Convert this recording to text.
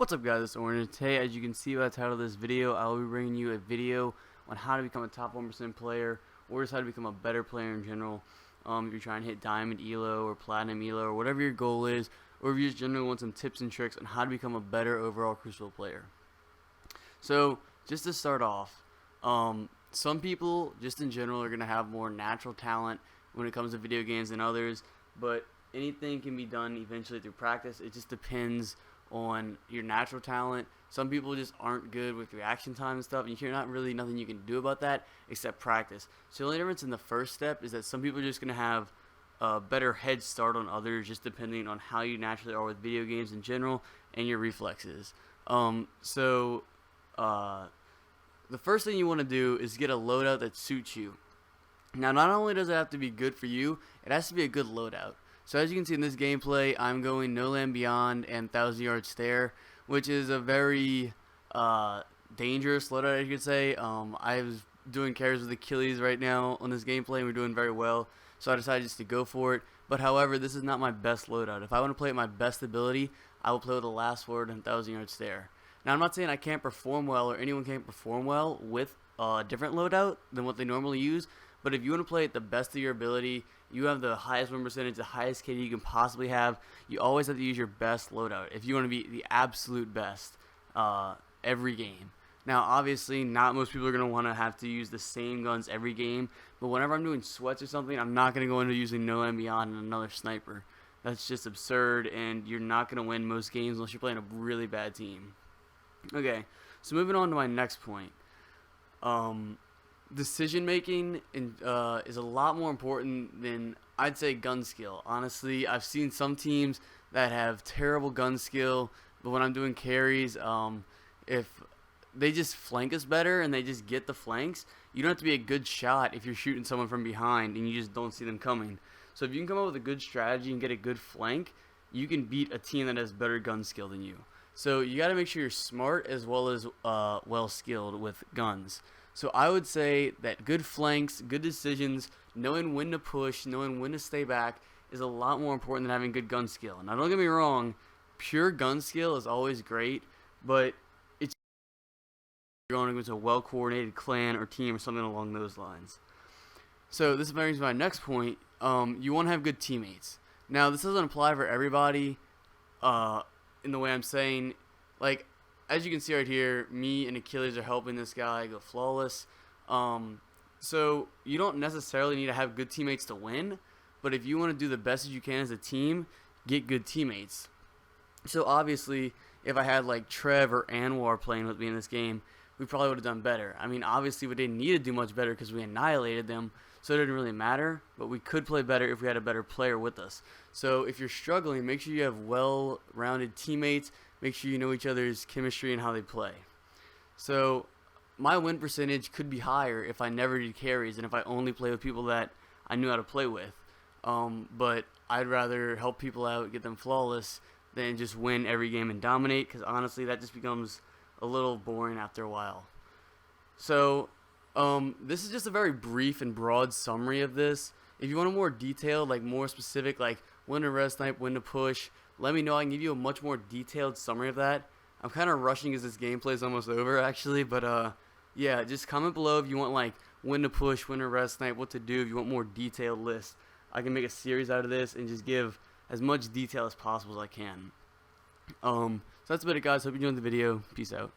What's up guys, it's Orange. Today, as you can see by the title of this video, I will be bringing you a video on how to become a top 1% player, or just how to become a better player in general. If you're trying to hit Diamond Elo or Platinum Elo or whatever your goal is, or if you just generally want some tips and tricks on how to become a better overall Crucible player. So, just to start off, some people, just in general, are going to have more natural talent when it comes to video games than others, but anything can be done eventually through practice. It just depends on your natural talent. Some people just aren't good with reaction time and stuff, and you're not really nothing you can do about that except practice. So the only difference in the first step is that some people are just going to have a better head start on others, just depending on how you naturally are with video games in general and your reflexes. The first thing you want to do is get a loadout that suits you. Now, not only does it have to be good for you, it has to be a good loadout. So as you can see in this gameplay, I'm going No Land Beyond and 1,000-yard stare, which is a very dangerous loadout, I could say. I was doing carries with Achilles right now on this gameplay, and we're doing very well, so I decided just to go for it. But however, this is not my best loadout. If I want to play at my best ability, I will play with the last word and 1,000-yard stare. Now, I'm not saying I can't perform well or anyone can't perform well with a different loadout than what they normally use, but if you want to play at the best of your ability, you have the highest win percentage, the highest KD you can possibly have, you always have to use your best loadout if you want to be the absolute best every game. Now, obviously, not most people are going to want to have to use the same guns every game, but whenever I'm doing sweats or something, I'm not going to go into using No Land Beyond and another sniper. That's just absurd, and you're not going to win most games unless you're playing a really bad team. Okay, so moving on to my next point. Decision making is a lot more important than, I'd say, gun skill. Honestly, I've seen some teams that have terrible gun skill, but when I'm doing carries, if they just flank us better and they just get the flanks, you don't have to be a good shot if you're shooting someone from behind and you just don't see them coming. So if you can come up with a good strategy and get a good flank, you can beat a team that has better gun skill than you. So you got to make sure you're smart as well as well skilled with guns. So I would say that good flanks, good decisions, knowing when to push, knowing when to stay back is a lot more important than having good gun skill. Now, don't get me wrong, pure gun skill is always great, but it's going against a well-coordinated clan or team or something along those lines. So this brings me to my next point. You want to have good teammates. Now, this doesn't apply for everybody in the way I'm saying. Like, as you can see right here, me and Achilles are helping this guy go flawless. So you don't necessarily need to have good teammates to win, but if you want to do the best as you can as a team, get good teammates. So obviously, if I had like Trev or Anwar playing with me in this game, we probably would have done better. I mean, obviously we didn't need to do much better because we annihilated them, so it didn't really matter, but we could play better if we had a better player with us. So if you're struggling, make sure you have well-rounded teammates. Make sure you know each other's chemistry and how they play. So my win percentage could be higher if I never did carries and if I only play with people that I knew how to play with. But I'd rather help people out, get them flawless, than just win every game and dominate, because honestly that just becomes a little boring after a while. So this is just a very brief and broad summary of this. If you want a more detailed, like more specific, like when to res snipe, when to push, let me know. I can give you a much more detailed summary of that. I'm kind of rushing as this gameplay is almost over, actually. But, yeah, just comment below if you want, like, when to push, when to res snipe, what to do. If you want more detailed lists, I can make a series out of this and just give as much detail as possible as I can. So that's about it, guys. Hope you enjoyed the video. Peace out.